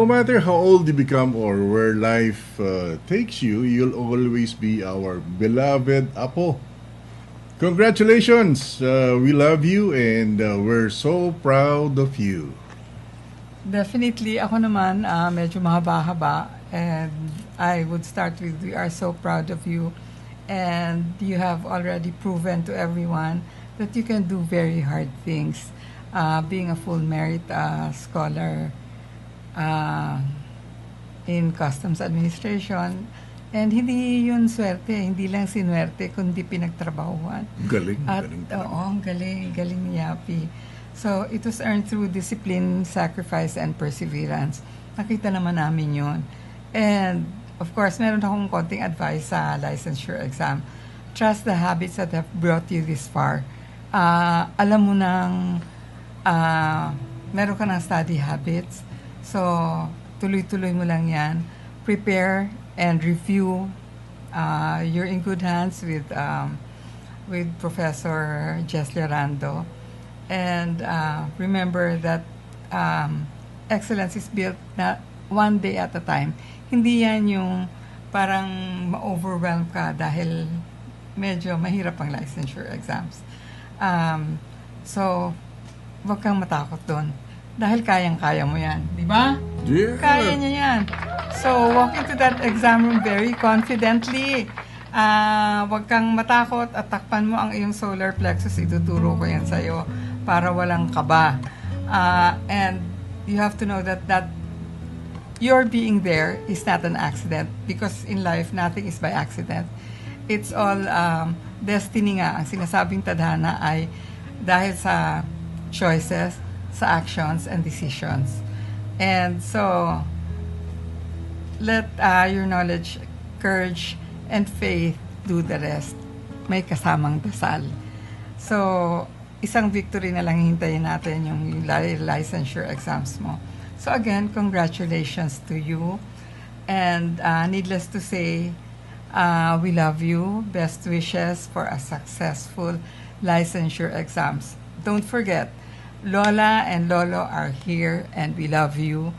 matter how old you become or where life takes you, you'll always be our beloved Apo. Congratulations! We love you and we're so proud of you. Definitely, ako naman, medyo mahaba-haba. And I would start with, we are so proud of you. And you have already proven to everyone that you can do very hard things. Being a full merit scholar in Customs Administration. And hindi yun swerte, hindi lang sinwerte, kundi pinagtrabahuan. Galing, At, galing talaga. oo, galing ni Yapi. So, it was earned through discipline, sacrifice, and perseverance. Nakita naman namin yun. And, of course, meron akong konting advice sa licensure exam. Trust the habits that have brought you this far. Alam mo nang meron ka ng study habits. So, tuloy-tuloy mo lang yan. Prepare and review. You're in good hands with Professor Jess Lerando. And remember that excellence is built na one day at a time. Hindi yan yung parang ma-overwhelm ka dahil medyo mahirap ang licensure exams. So, wag kang matakot doon. Dahil kayang-kaya mo yan. Di ba? Yeah. Kaya niya yan. So, walk into that exam room very confidently. Wag kang matakot at takpan mo ang iyong solar plexus. Ituturo ko yan sa'yo para walang kaba. And you have to know that your being there is not an accident, because in life, nothing is by accident. It's all destiny nga. Ang sinasabing tadhana ay dahil sa choices, sa actions and decisions. And so, let your knowledge, courage, and faith do the rest. May kasamang dasal. So, isang victory na lang hintayin natin yung licensure exams mo. So again, congratulations to you. And needless to say, we love you. Best wishes for a successful licensure exams. Don't forget, Lola and Lolo are here and we love you.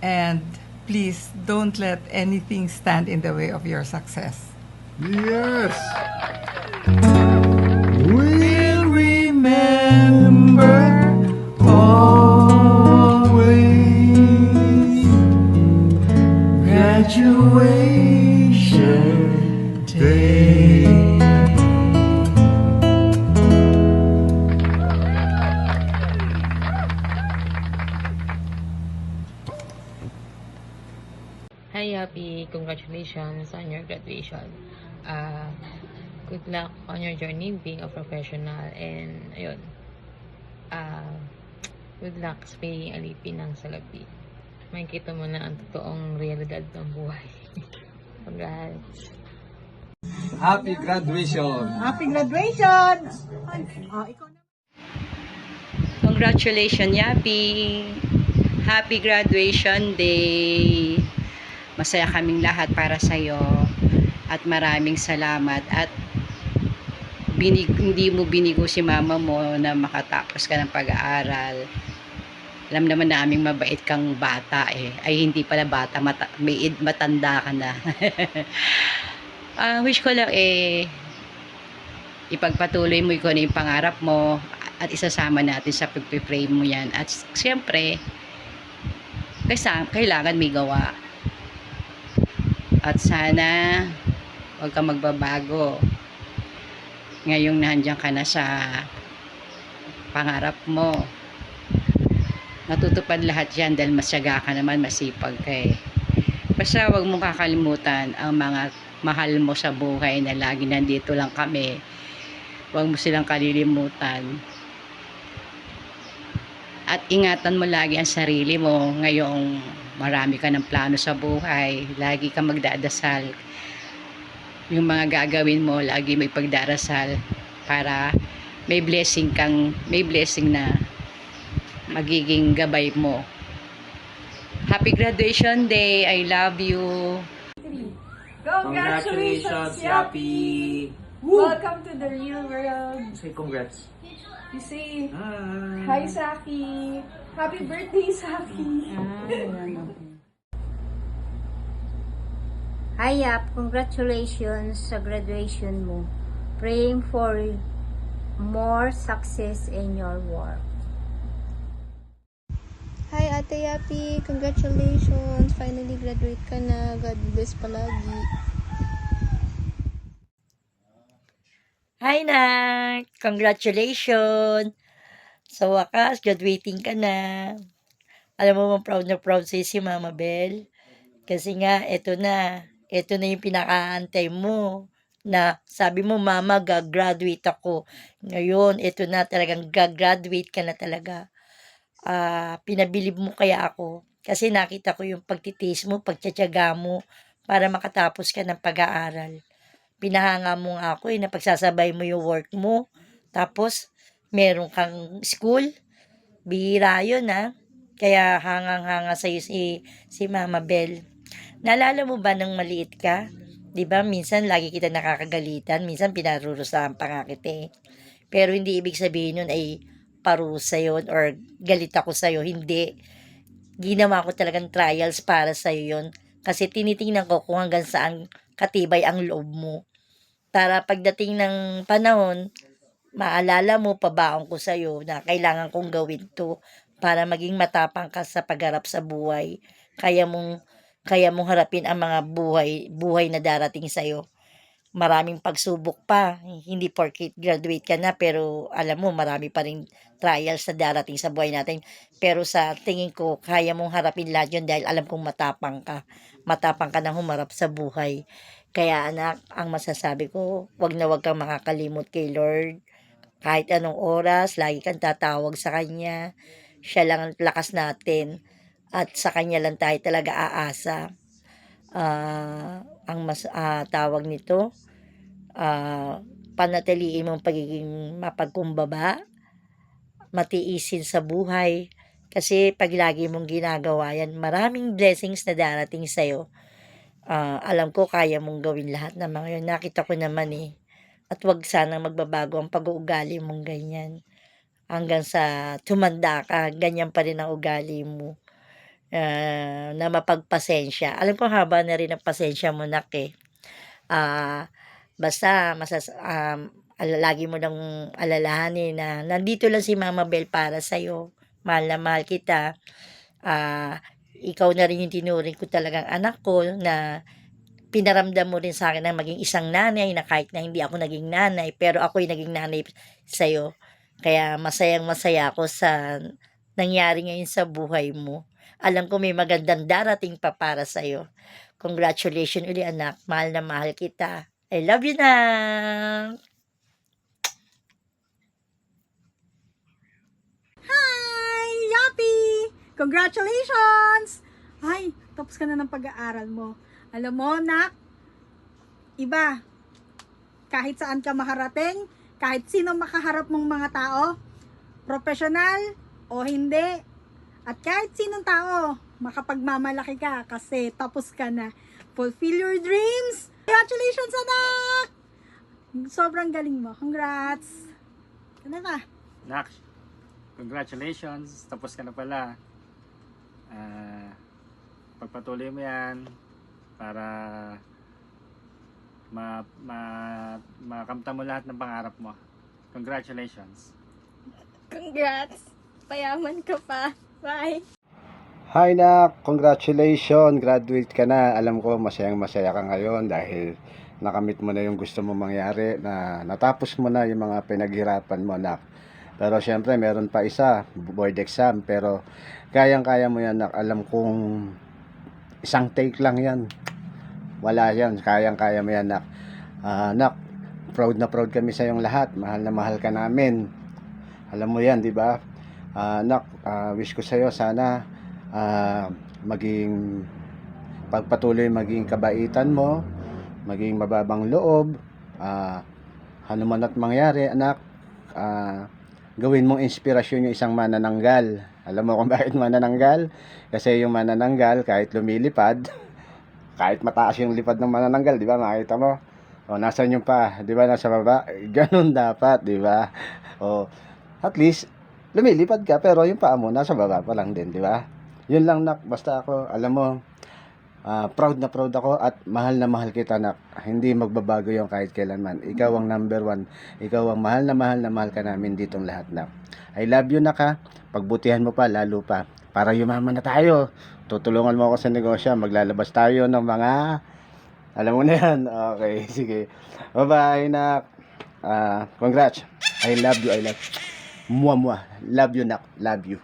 And please don't let anything stand in the way of your success. Yes! We'll remember always graduation day. Hi, Happy! Congratulations on your graduation. Good luck on your journey being a professional, and ayun, good luck sa pagiging alipin ng salapi. Makikita mo na ang totoong realidad ng buhay. Congrats! Happy graduation! Happy graduation! Congratulations, Yapi! Happy graduation day! Masaya kaming lahat para sa'yo at maraming salamat at hindi mo binigo si mama mo na makatapos ka ng pag-aaral. Alam naman naming mabait kang bata eh. Ay, hindi pala bata, matanda ka na. Wish ko lang ipagpatuloy mo kung ano yung pangarap mo at isasama natin sa pag-pray mo yan. At siyempre, kailangan may gawa. At sana huwag kang magbabago. Ngayong nandiyan ka na sa pangarap mo. Natutupad lahat yan dahil masyaga ka naman, masipag ka eh. Basta huwag mong kakalimutan ang mga mahal mo sa buhay na lagi nandito lang kami. Huwag mo silang kalilimutan. At ingatan mo lagi ang sarili mo ngayong marami ka ng plano sa buhay. Lagi ka magdadasal. Yung mga gagawin mo, lagi may pagdarasal para may blessing na magiging gabay mo. Happy graduation day! I love you! Congratulations, Yapi! Welcome to the real world. Say congrats. You say, Hi! hi, Saki. Happy birthday, Saki. Hi, Yap. Congratulations sa graduation mo. Praying for more success in your work. Hi Ate Yapi, congratulations! Finally graduate ka na. God bless palagi. Hi, Nak! Congratulations! Sa wakas, graduating ka na. Alam mo, proud na proud sa'yo si Mama Bell. Kasi nga, eto na. Eto na yung pinakaantay mo. Na sabi mo, Mama, gagraduate ako. Ngayon, eto na talagang gagraduate ka na talaga. Pinabilib mo kaya ako. Kasi nakita ko yung pagtitiis mo, pagtsatsaga mo para makatapos ka ng pag-aaral. Pinahanga mo nga ako na pagsasabay mo yung work mo. Tapos, meron kang school. Bihira yun, ha? Kaya hangang-hanga sa'yo si Mama Bell. Naalala mo ba nang maliit ka? 'Di ba minsan lagi kita nakakagalitan, minsan pinarurusahan pa nga kita eh. Pero hindi ibig sabihin nun ay parusa yun or galit ako sa'yo. Hindi. Ginawa ko talagang trials para sa'yo yun. Kasi tinitingnan ko kung hanggang saan katibay ang loob mo. Para pagdating ng panahon, maalala mo, pabaon ko sa'yo na kailangan kong gawin to para maging matapang ka sa pagharap sa buhay. Kaya mong harapin ang mga buhay na darating sa'yo. Maraming pagsubok pa. Hindi porket graduate ka na, pero alam mo, marami pa rin trials na darating sa buhay natin. Pero sa tingin ko, kaya mong harapin lahat yun dahil alam kong matapang ka. Matapang ka na humarap sa buhay. Kaya anak, ang masasabi ko, wag na wag kang makakalimot kay Lord. Kahit anong oras, lagi kang tatawag sa Kanya. Siya lang ang lakas natin. At sa Kanya lang tayo talaga aasa. Tawag nito, panatiliin mong pagiging mapagkumbaba, matiisin sa buhay. Kasi pag lagi mong ginagawa yan, maraming blessings na darating sa'yo. Alam ko kaya mong gawin lahat ng mga yun. Nakita ko naman eh. At wag sanang magbabago ang pag-uugali mong ganyan. Hanggang sa tumanda ka, ganyan pa rin ang ugali mo. Na mapagpasensya. Alam ko haba na rin ang pasensya mo, nak eh. Basta lagi mo lang alalahanin na nandito lang si Mama Bell para sa'yo. Mahal na mahal kita. Ikaw na rin yung tinuring ko talagang anak ko na pinaramdam mo rin sa akin na maging isang nanay na kahit na hindi ako naging nanay, pero ako'y naging nanay sa'yo. Kaya masayang masaya ako sa nangyari ngayon sa buhay mo. Alam ko may magandang darating pa para sa'yo. Congratulations uli anak. Mahal na mahal kita. I love you na. Hi, Yapi! Congratulations! Ay, tapos ka na ng pag-aaral mo. Alam mo, nak, iba. Kahit saan ka makarating, kahit sino makaharap mong mga tao, profesional o hindi, at kahit sinong tao, makapagmamalaki ka kasi tapos ka na. Fulfill your dreams! Congratulations, anak! Sobrang galing mo. Congrats! Ano ka? Nak, congratulations. Tapos ka na pala. Pagpatuloy mo yan para makamta mo lahat ng pangarap mo. Congratulations. Congrats! Payaman ka pa. Bye! Hi Nak, congratulations, graduate ka na. Alam ko masayang masaya ka ngayon dahil nakamit mo na yung gusto mo mangyari, na natapos mo na yung mga pinaghirapan mo, Nak. Pero syempre meron pa isa, board exam, pero kayang-kaya mo yan, Nak. Alam kong isang take lang yan. Wala yan, kayang-kaya mo yan, Nak. Nak, proud na proud kami sa iyong lahat. Mahal na mahal ka namin. Alam mo yan, di ba? Nak, wish ko sa'yo sana maging pagpatuloy maging kabaitan mo, maging mababang loob, ano man at mangyari, anak, gawin mong inspirasyon yung isang manananggal. Alam mo kung bakit manananggal? Kasi yung manananggal, kahit lumilipad, kahit mataas yung lipad ng manananggal, di ba? Makita mo? O, nasan yung pa? Di ba? Nasa baba? Ganun dapat, di ba? O, at least, lumilipad ka, pero yung paa mo, nasa baba pa lang din, di ba? Yun lang, Nak. Basta ako, alam mo, Proud na proud ako at mahal na mahal kita, nak. Hindi magbabago yung kahit kailanman. Ikaw ang number one. Ikaw ang mahal na mahal ka namin ditong lahat, nak. I love you, nak, ha. Pagbutihan mo pa, lalo pa. Para yumaman na tayo. Tutulungan mo ako sa negosyo. Maglalabas tayo ng mga... Alam mo na yan. Okay, sige. Bye-bye, nak. Congrats. I love you. Mwah, mwah. Love you, nak. Love you.